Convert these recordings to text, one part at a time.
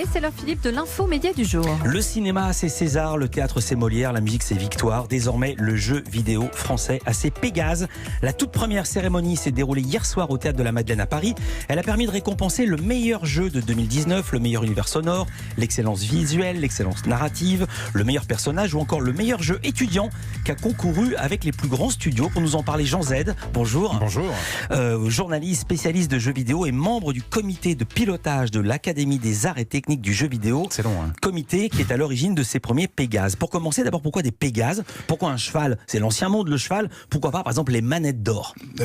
Et c'est l'heure, Philippe, de l'info média du jour. Le cinéma, c'est César, le théâtre, c'est Molière, la musique, c'est Victoire. Désormais, le jeu vidéo français a ses Pégases. La toute première cérémonie s'est déroulée hier soir au théâtre de la Madeleine à Paris. Elle a permis de récompenser le meilleur jeu de 2019, le meilleur univers sonore, l'excellence visuelle, l'excellence narrative, le meilleur personnage ou encore le meilleur jeu étudiant qui a concouru avec les plus grands studios. Pour nous en parler, Jean Z, bonjour. Bonjour. Journaliste, spécialiste de jeux vidéo et membre du comité de pilotage de l'Académie des arts et techniques du jeu vidéo. C'est long, hein. Comité qui est à l'origine de ces premiers Pégases. Pour commencer, d'abord, pourquoi des Pégases? Pourquoi un cheval? C'est l'ancien monde, le cheval. Pourquoi pas, par exemple, les manettes d'or? C'est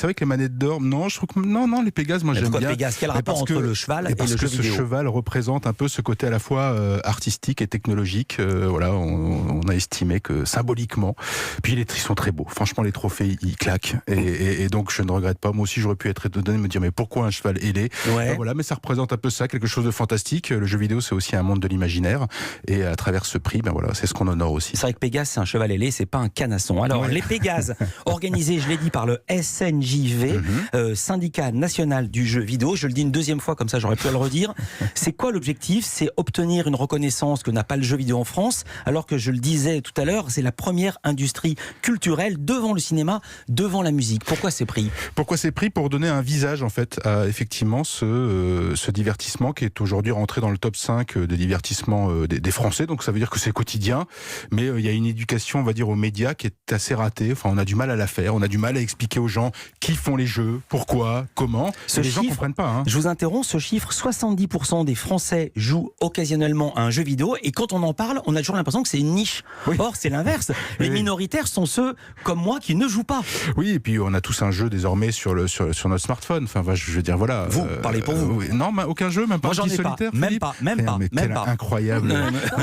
vrai que les manettes d'or, non, je trouve que non, les Pégases, moi j'aime bien. Pégases, quel rapport entre le cheval et le jeu vidéo? Parce que ce cheval représente un peu ce côté à la fois artistique et technologique. Voilà, on a estimé que symboliquement. Puis ils sont très beaux. Franchement, les trophées, ils claquent. Et donc je ne regrette pas. Moi aussi, j'aurais pu être étonné de me dire mais pourquoi un cheval ailé? Voilà, mais ça représente un peu ça, quelque chose de fantastique. Le jeu vidéo, c'est aussi un monde de l'imaginaire. Et à travers ce prix, c'est ce qu'on honore aussi. C'est vrai que Pégase, c'est un cheval ailé, c'est pas un canasson. Alors, les Pégases, organisés, je l'ai dit, par le SNJV, syndicat national du jeu vidéo. Je le dis une deuxième fois, comme ça, j'aurais pu le redire. C'est quoi l'objectif? C'est obtenir une reconnaissance que n'a pas le jeu vidéo en France, alors que je le disais tout à l'heure, c'est la première industrie culturelle devant le cinéma, devant la musique. Pourquoi ces prix? Pourquoi ces prix? Pour donner un visage, en fait, à effectivement ce divertissement qui est aujourd'hui rentré dans le top 5 des divertissements des Français. Donc ça veut dire que c'est quotidien, mais il y a une éducation, on va dire, aux médias qui est assez ratée. Enfin, on a du mal à la faire, on a du mal à expliquer aux gens qui font les jeux, pourquoi, comment. Les gens comprennent pas. Hein. Je vous interromps, ce chiffre, 70% des Français jouent occasionnellement à un jeu vidéo, et quand on en parle, on a toujours l'impression que c'est une niche. Oui. Or, c'est l'inverse. Les minoritaires sont ceux, comme moi, qui ne jouent pas. Oui, et puis on a tous un jeu désormais sur notre smartphone. Enfin, je veux dire, voilà. Vous, parlez pour vous. Non, aucun jeu, même pas un petit solitaire. Même pas. Incroyable.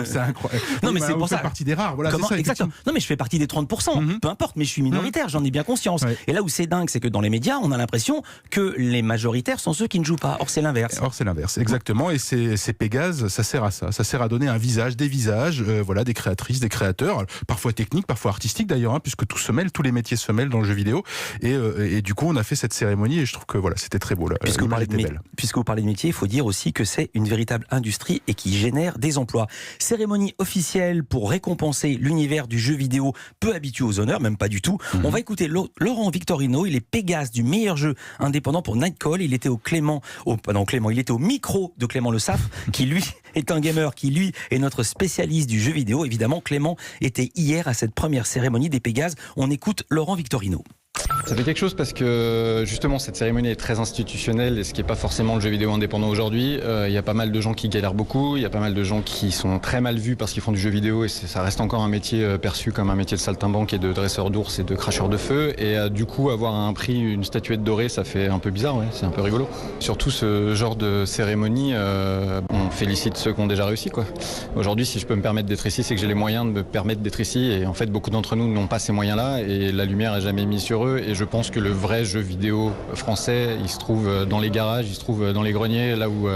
C'est incroyable. Non, mais c'est pour ça. Je fais partie des rares. Voilà, c'est ça, exactement. Non, mais je fais partie des 30%. Peu importe, mais je suis minoritaire, j'en ai bien conscience. Ouais. Et là où c'est dingue, c'est que dans les médias, on a l'impression que les majoritaires sont ceux qui ne jouent pas. Or, c'est l'inverse. Exactement. Et ces Pégases, ça sert à ça. Ça sert à donner un visage, des visages, des créatrices, des créateurs, parfois techniques, parfois artistiques d'ailleurs, puisque tout se mêle, tous les métiers se mêlent dans le jeu vidéo. Et du coup, on a fait cette cérémonie et je trouve que c'était très beau. Puisque vous parlez de métier, il faut dire aussi que c'est une véritable industrie et qui génère des emplois. Cérémonie officielle pour récompenser l'univers du jeu vidéo peu habitué aux honneurs, même pas du tout. On va écouter Laurent Victorino, il est Pégase du meilleur jeu indépendant pour Nightcall. Il était au micro de Clément Le Saffre, qui lui est un gamer, qui lui est notre spécialiste du jeu vidéo. Évidemment, Clément était hier à cette première cérémonie des Pégases. On écoute Laurent Victorino. Ça fait quelque chose parce que justement cette cérémonie est très institutionnelle et ce qui n'est pas forcément le jeu vidéo indépendant aujourd'hui. Il y a pas mal de gens qui galèrent beaucoup, il y a pas mal de gens qui sont très mal vus parce qu'ils font du jeu vidéo et ça reste encore un métier perçu comme un métier de saltimbanque et de dresseur d'ours et de cracheur de feu. Et du coup avoir un prix, une statuette dorée, ça fait un peu bizarre, c'est un peu rigolo. Surtout ce genre de cérémonie, on félicite ceux qui ont déjà réussi, quoi. Aujourd'hui, si je peux me permettre d'être ici, c'est que j'ai les moyens de me permettre d'être ici et en fait beaucoup d'entre nous n'ont pas ces moyens-là et la lumière n'est jamais mise sur eux. Et je pense que le vrai jeu vidéo français, il se trouve dans les garages, il se trouve dans les greniers, là où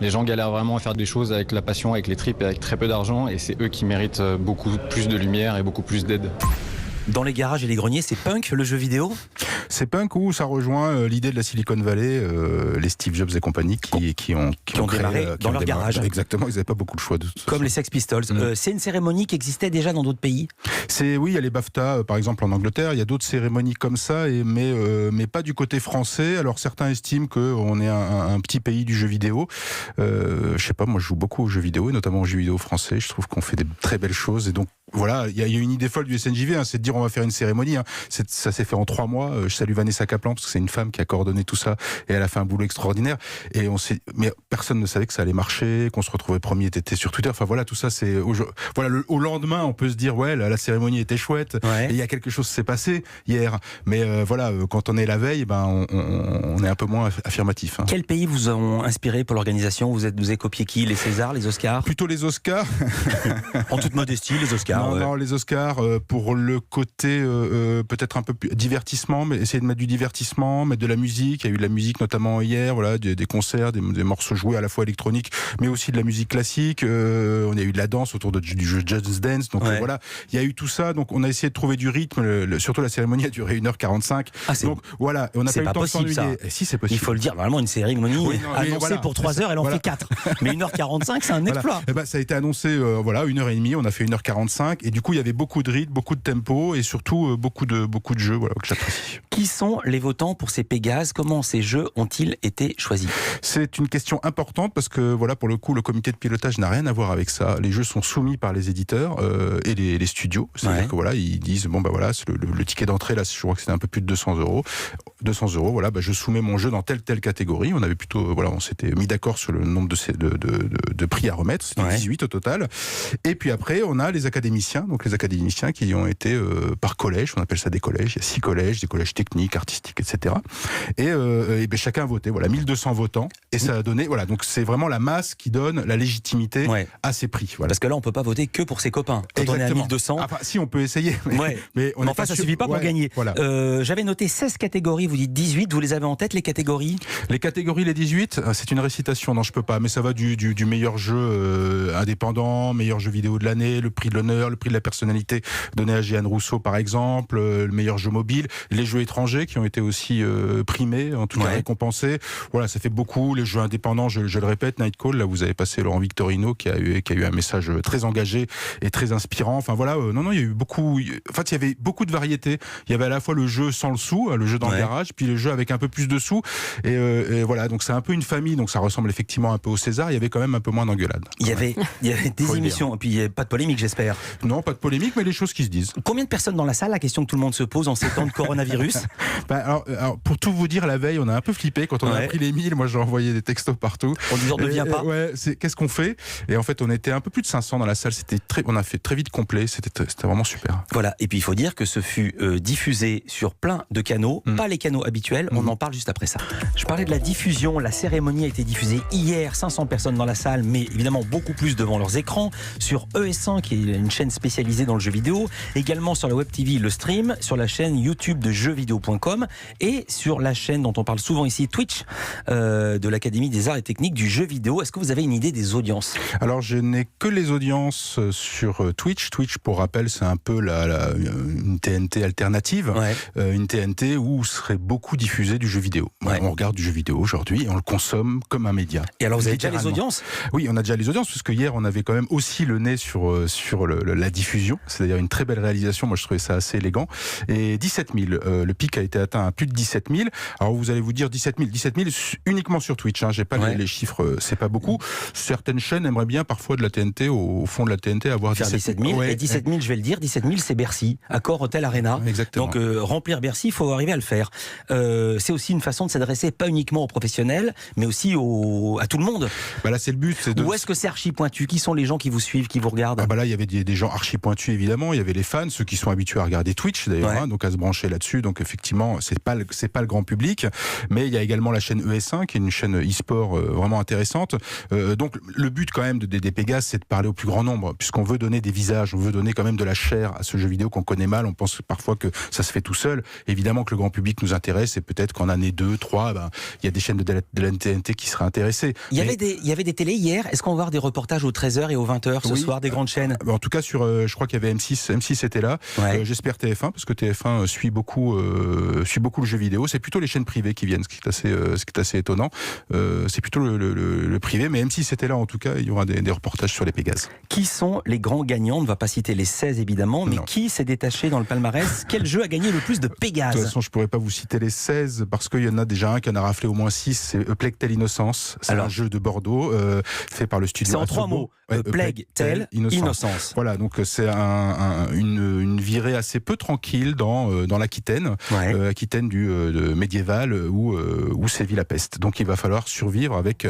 les gens galèrent vraiment à faire des choses avec la passion, avec les tripes et avec très peu d'argent. Et c'est eux qui méritent beaucoup plus de lumière et beaucoup plus d'aide. Dans les garages et les greniers, c'est punk le jeu vidéo? C'est punk ou ça rejoint l'idée de la Silicon Valley, les Steve Jobs et compagnie qui ont démarré dans leur garage. Exactement, ils n'avaient pas beaucoup de choix. Comme les Sex Pistols. C'est une cérémonie qui existait déjà dans d'autres pays? Oui, il y a les BAFTA par exemple en Angleterre, il y a d'autres cérémonies comme ça, mais pas du côté français. Alors certains estiment qu'on est un petit pays du jeu vidéo. Je sais pas, moi je joue beaucoup aux jeux vidéo, et notamment aux jeux vidéo français. Je trouve qu'on fait des très belles choses et donc voilà, il y a une idée folle du SNJV, c'est de dire on va faire une cérémonie. Ça s'est fait en 3 mois. Je salue Vanessa Kaplan parce que c'est une femme qui a coordonné tout ça et elle a fait un boulot extraordinaire. Et mais personne ne savait que ça allait marcher, qu'on se retrouvait premier été sur Twitter. Enfin voilà, tout ça c'est au lendemain on peut se dire la cérémonie était chouette. Ouais. Et il y a quelque chose qui s'est passé hier. Mais quand on est la veille, on est un peu moins affirmatif. Quels pays vous ont inspiré pour l'organisation? Vous avez copié qui? Les Césars, les Oscars? Plutôt les Oscars. En toute modestie, les Oscars. Non, les Oscars, pour le côté peut-être un peu plus divertissement, mais essayer de mettre du divertissement, mettre de la musique. Il y a eu de la musique notamment hier, voilà, des concerts, des morceaux joués à la fois électroniques, mais aussi de la musique classique. On a eu de la danse autour du jeu Just Dance. Donc voilà, il y a eu tout ça. Donc on a essayé de trouver du rythme. Surtout la cérémonie a duré 1h45. Donc voilà, on n'a pas eu le temps de s'ennuyer. Si, c'est possible. Il faut le dire, normalement une cérémonie annoncée pour 3 heures, elle en fait 4. Mais 1h45, c'est un exploit. Ça a été annoncé 1h30, on a fait 1h45 et du coup il y avait beaucoup de rythme, beaucoup de tempo et surtout beaucoup de jeux que j'apprécie. Qui sont les votants pour ces Pégases? Comment ces jeux ont-ils été choisis? C'est une question importante parce que pour le coup le comité de pilotage n'a rien à voir avec ça. Les jeux sont soumis par les éditeurs et les studios. C'est-à-dire que ils disent c'est le ticket d'entrée là, je crois que c'était un peu plus de 200 €. 200 €, je soumets mon jeu dans telle catégorie. On avait plutôt on s'était mis d'accord sur le nombre de prix à remettre. C'était 18 au total. Et puis après, on a les académiciens. Donc les académiciens qui ont été par collège, on appelle ça des collèges. Il y a 6 collèges, des collèges techniques, artistiques, etc. Et chacun a voté. 1200 votants. Et ça a donné. Donc c'est vraiment la masse qui donne la légitimité à ces prix. Parce que là, on peut pas voter que pour ses copains. Quand Exactement. on est à 1200. Enfin, si on peut essayer. Mais ça suffit pas pour gagner. Voilà. J'avais noté 16 catégories. Vous dites 18. Vous les avez en tête, les catégories? Les catégories, les 18, c'est une récitation. Non, je peux pas. Mais ça va du meilleur jeu indépendant, meilleur jeu vidéo de l'année, le prix de l'honneur, le prix de la personnalité donné à Jeanne Rousseau par exemple, le meilleur jeu mobile, les jeux étrangers qui ont été aussi primés, en tout cas récompensés. Voilà, ça fait beaucoup. Les jeux indépendants, je le répète, Night Call, là vous avez passé Laurent Victorino qui a eu un message très engagé et très inspirant. Enfin voilà, il y a eu beaucoup. En fait, il y avait beaucoup de variétés. Il y avait à la fois le jeu sans le sou, le jeu dans le garage, puis le jeu avec un peu plus de sous. Et voilà, donc c'est un peu une famille. Donc ça ressemble effectivement un peu au César. Il y avait quand même un peu moins d'engueulade. Il y avait des émissions, et puis il n'y a pas de polémique, j'espère. Non, pas de polémique, mais les choses qui se disent. Combien de personnes dans la salle? La question que tout le monde se pose en ces temps de coronavirus. Alors, pour tout vous dire, la veille, on a un peu flippé quand on a pris les 1000. Moi, j'ai envoyé des textos partout. En disant ne viens pas. Qu'est-ce qu'on fait? Et en fait, on était un peu plus de 500 dans la salle. On a fait très vite complet. C'était vraiment super. Voilà. Et puis, il faut dire que ce fut diffusé sur plein de canaux, pas les canaux habituels. On en parle juste après ça. Je parlais de la diffusion. La cérémonie a été diffusée hier. 500 personnes dans la salle, mais évidemment beaucoup plus devant leurs écrans. Sur ES1, qui est une chaîne spécialisée dans le jeu vidéo. Également sur la Web TV, le stream. Sur la chaîne YouTube de jeuxvideo.com. Et sur la chaîne dont on parle souvent ici, Twitch, de l'Académie des Arts et Techniques du jeu vidéo. Est-ce que vous avez une idée des audiences? Alors, je n'ai que les audiences sur Twitch. Twitch, pour rappel, c'est un peu une TNT alternative. Une TNT où serait beaucoup diffusé du jeu vidéo. On regarde du jeu vidéo aujourd'hui et on le consomme comme un média. Et alors, vous avez déjà les audiences? Oui, on a déjà les audiences, puisque hier, on avait quand même aussi le nez sur la diffusion. C'est-à-dire une très belle réalisation. Moi, je trouvais ça assez élégant. Et 17 000. Le pic a été atteint à plus de 17 000. Alors, vous allez vous dire 17 000 uniquement sur Twitch. J'ai pas les chiffres, c'est pas beaucoup. Certaines chaînes aimeraient bien parfois de la TNT, au fond de la TNT, avoir 17 000. Et 17 000, je vais le dire, 17 000, c'est Bercy, Accor Hotel Arena. Exactement. Donc, remplir Bercy, il faut arriver à le faire. C'est aussi une façon de s'adresser pas uniquement aux professionnels, mais aussi à tout le monde. Là, c'est le but. Ou est-ce que c'est archi pointu? Qui sont les gens qui vous suivent, qui vous regardent? Là, il y avait des gens archi pointus, évidemment. Il y avait les fans, ceux qui sont habitués à regarder Twitch, d'ailleurs, donc à se brancher là-dessus. Donc, effectivement, c'est pas le grand public. Mais il y a également la chaîne ES1, qui est une chaîne e-sport vraiment intéressante. Donc, le but, quand même, des Pégases, c'est de parler au plus grand nombre, puisqu'on veut donner des visages, on veut donner quand même de la chair à ce jeu vidéo qu'on connaît mal. On pense parfois que ça se fait tout seul. Évidemment que le grand public nous intéresse, et peut-être qu'en année 2, 3, il y a des chaînes de la TNT qui seraient intéressées. Il y avait des télés hier. Est-ce qu'on va voir des reportages aux 13h et aux 20h ce soir, des grandes chaînes? En tout cas, je crois qu'il y avait M6. M6 était là. J'espère TF1, parce que TF1 suit beaucoup le jeu vidéo. C'est plutôt les chaînes privées qui viennent, ce qui est assez étonnant. C'est plutôt le privé, mais M6 était là en tout cas. Il y aura des reportages sur les Pégases. Qui sont les grands gagnants? On ne va pas citer les 16 évidemment, mais qui s'est détaché dans le palmarès? Quel jeu a gagné le plus de Pégases? De toute façon, je pourrais pas vous citer les 16 parce qu'il y en a déjà un qui en a raflé au moins 6. C'est Plague Tale Innocence. C'est un jeu de Bordeaux fait par le studio. C'est en 3 mots. Plague Tale Innocence. Voilà, donc c'est une virée assez peu tranquille dans l'Aquitaine, Aquitaine médiévale où sévit la peste. Donc il va falloir survivre avec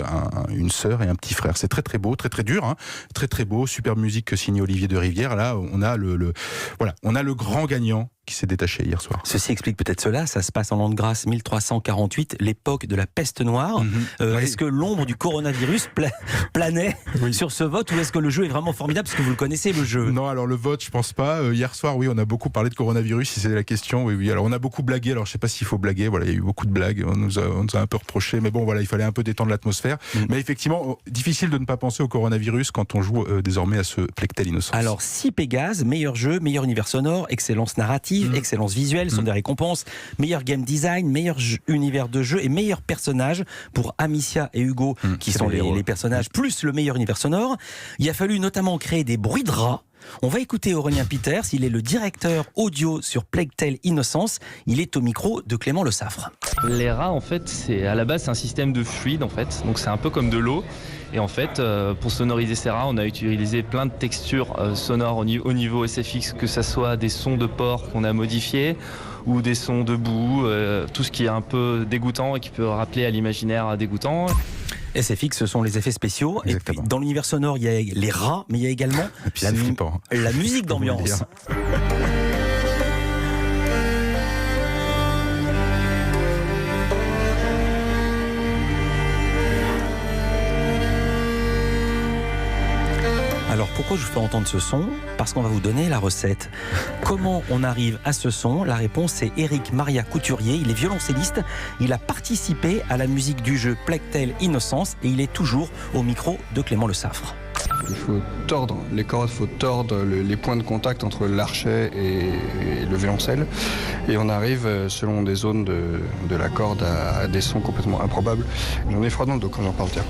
une sœur et un petit frère. C'est très très beau, très très dur, très très beau, super musique signée Olivier de Rivière. Là, on a le grand gagnant qui s'est détaché hier soir. Ceci explique peut-être cela, ça se passe en l'an de grâce 1348, l'époque de la peste noire. Oui. Est-ce que l'ombre du coronavirus planait sur ce vote, ou est-ce que le jeu est vraiment formidable, parce que vous le connaissez, le jeu? Non, alors le vote, je pense pas. Hier soir, oui, on a beaucoup parlé de coronavirus, si c'est la question. Oui. Alors on a beaucoup blagué, alors je sais pas s'il faut blaguer, voilà, il y a eu beaucoup de blagues, on nous a un peu reproché, mais bon, voilà, il fallait un peu détendre l'atmosphère. Mais effectivement, difficile de ne pas penser au coronavirus quand on joue désormais à ce Plectel Innocence. Alors, 6 Pégase, meilleur jeu, meilleur univers sonore, excellence narrative, excellence visuelle sont des récompenses, meilleur game design, meilleur univers de jeu et meilleur personnage pour Amicia et Hugo, qui sont les personnages, plus le meilleur univers sonore. Il a fallu notamment créer des bruits de rats. On va écouter Aurélien Peters, il est le directeur audio sur Plectel Innocence. Il est au micro de Clément Le Saffre. Les rats, en fait, à la base, c'est un système de fluide, en fait. Donc c'est un peu comme de l'eau. Et en fait, pour sonoriser ces rats, on a utilisé plein de textures sonores au niveau SFX, que ce soit des sons de porc qu'on a modifiés ou des sons de boue, tout ce qui est un peu dégoûtant et qui peut rappeler à l'imaginaire dégoûtant. SFX, ce sont les effets spéciaux. Exactement. Et puis, dans l'univers sonore, il y a les rats, mais il y a également la musique d'ambiance. Alors pourquoi je vous fais entendre ce son? Parce qu'on va vous donner la recette. Comment on arrive à ce son? La réponse, c'est Éric Maria Couturier. Il est violoncelliste. Il a participé à la musique du jeu Plectel Innocence et il est toujours au micro de Clément Le Saffre. Il faut tordre les cordes, il faut tordre les points de contact entre l'archet et le violoncelle. Et on arrive, selon des zones de la corde, à des sons complètement improbables. J'en ai froid dans le dos quand j'en parle, tiens.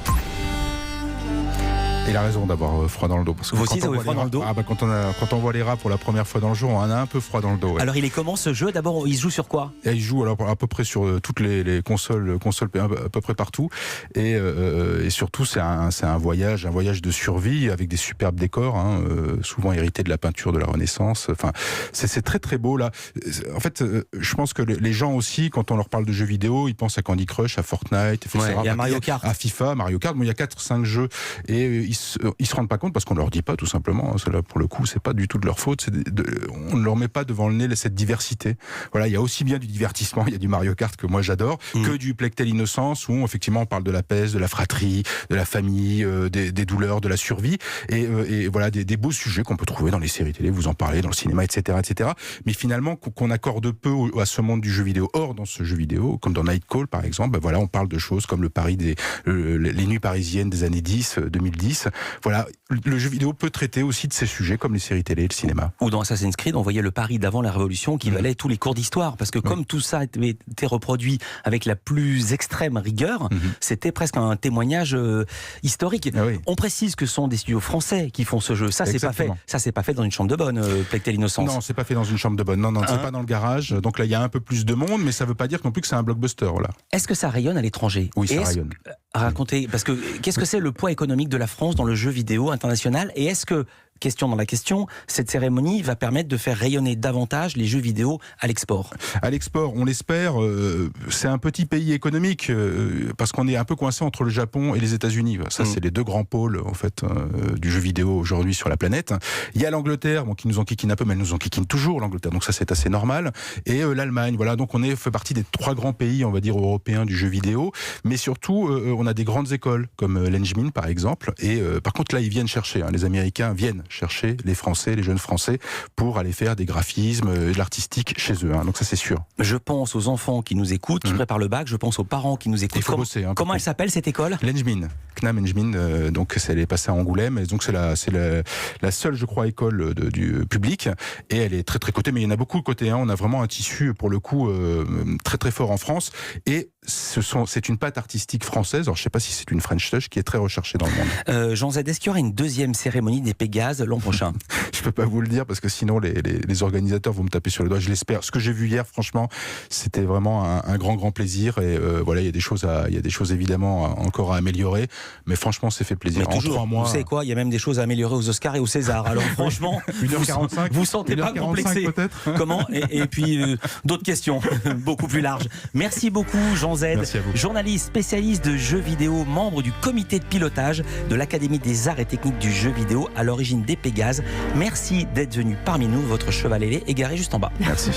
Il a raison d'avoir froid dans le dos. Parce que Vous aussi, vous avez froid dans le dos? Quand on voit les rats pour la première fois dans le jour, on a un peu froid dans le dos. Ouais. Alors il est comment ce jeu? D'abord, il se joue sur quoi? Et il joue alors à peu près sur toutes les consoles à peu près partout. Et surtout, c'est un voyage de survie avec des superbes décors, souvent hérités de la peinture de la Renaissance. Enfin, c'est très très beau là. En fait, je pense que les gens aussi, quand on leur parle de jeux vidéo, ils pensent à Candy Crush, à Fortnite, etc. Il y a Mario Kart, à FIFA, Mario Kart. Bon, il y a 4-5 jeux et ils se rendent pas compte parce qu'on leur dit pas tout simplement. Cela pour le coup, c'est pas du tout de leur faute. On ne leur met pas devant le nez cette diversité. Voilà, il y a aussi bien du divertissement, il y a du Mario Kart que moi j'adore, que du Plectel Innocence où effectivement on parle de la peste, de la fratrie, de la famille, des douleurs, de la survie et voilà des beaux sujets qu'on peut trouver dans les séries télé. Vous en parlez dans le cinéma, etc., etc. Mais finalement qu'on accorde peu à ce monde du jeu vidéo. Or dans ce jeu vidéo, comme dans Night Call par exemple, voilà, on parle de choses comme le Paris les nuits parisiennes des années 2010. Voilà, le jeu vidéo peut traiter aussi de ces sujets comme les séries télé et le cinéma. Ou dans Assassin's Creed, on voyait le Paris d'avant la Révolution qui valait tous les cours d'histoire. Parce que comme tout ça avait été reproduit avec la plus extrême rigueur, c'était presque un témoignage historique. Ah oui. On précise que ce sont des studios français qui font ce jeu. Ça, c'est pas fait. Ça, c'est pas fait dans une chambre de bonne, Plectel Innocence. Non, c'est pas fait dans une chambre de bonne. Non, c'est pas dans le garage. Donc là, il y a un peu plus de monde, mais ça veut pas dire non plus que c'est un blockbuster. Là. Est-ce que ça rayonne à l'étranger? Oui, ça rayonne. Racontez, parce que qu'est-ce que c'est le poids économique de la France dans le jeu vidéo international? Et est-ce que, question dans la question, cette cérémonie va permettre de faire rayonner davantage les jeux vidéo à l'export? À l'export, on l'espère. C'est un petit pays économique parce qu'on est un peu coincé entre le Japon et les États-Unis. Ça, c'est les deux grands pôles en fait du jeu vidéo aujourd'hui sur la planète. Il y a l'Angleterre, qui nous enquiquine un peu, mais elle nous enquiquine toujours l'Angleterre. Donc ça, c'est assez normal. Et l'Allemagne. Voilà. Donc on fait partie des 3 grands pays, on va dire européens du jeu vidéo. Mais surtout, on a des grandes écoles comme l'Engmin par exemple. Et par contre là, ils viennent chercher. Les Américains viennent chercher les Français, les jeunes Français, pour aller faire des graphismes, de l'artistique chez eux. Donc ça, c'est sûr. Je pense aux enfants qui nous écoutent, qui préparent le bac. Je pense aux parents qui nous écoutent. Il faut bosser. Comment elle s'appelle cette école? L'Engmin. CNAM Engmin. Donc elle est passée à Angoulême. Et donc c'est la seule, je crois, école du public. Et elle est très très cotée. Mais il y en a beaucoup de côté. On a vraiment un tissu pour le coup très très fort en France. Et c'est une patte artistique française. Alors je sais pas si c'est une French touch qui est très recherchée dans le monde. Jean Z, est-ce qu'il y aura une deuxième cérémonie des Pégases l'an prochain? Je peux pas vous le dire parce que sinon les organisateurs vont me taper sur le doigt. Je l'espère. Ce que j'ai vu hier, franchement, c'était vraiment un grand plaisir. Et voilà, il y a des choses évidemment encore à améliorer. Mais franchement, c'est fait plaisir. Mais toujours, en 3 mois. vous savez quoi, il y a même des choses à améliorer aux Oscars et aux Césars. Alors franchement, 1h45, vous sentez pas 1h45 complexé. peut-être. Comment et puis d'autres questions beaucoup plus larges. Merci beaucoup Jean Z, Merci à vous. journaliste spécialiste de jeux vidéo, membre du comité de pilotage de l'Académie des arts et techniques du jeu vidéo, à l'origine des Pégases. Merci d'être venu parmi nous. Votre cheval ailé égaré juste en bas. Merci.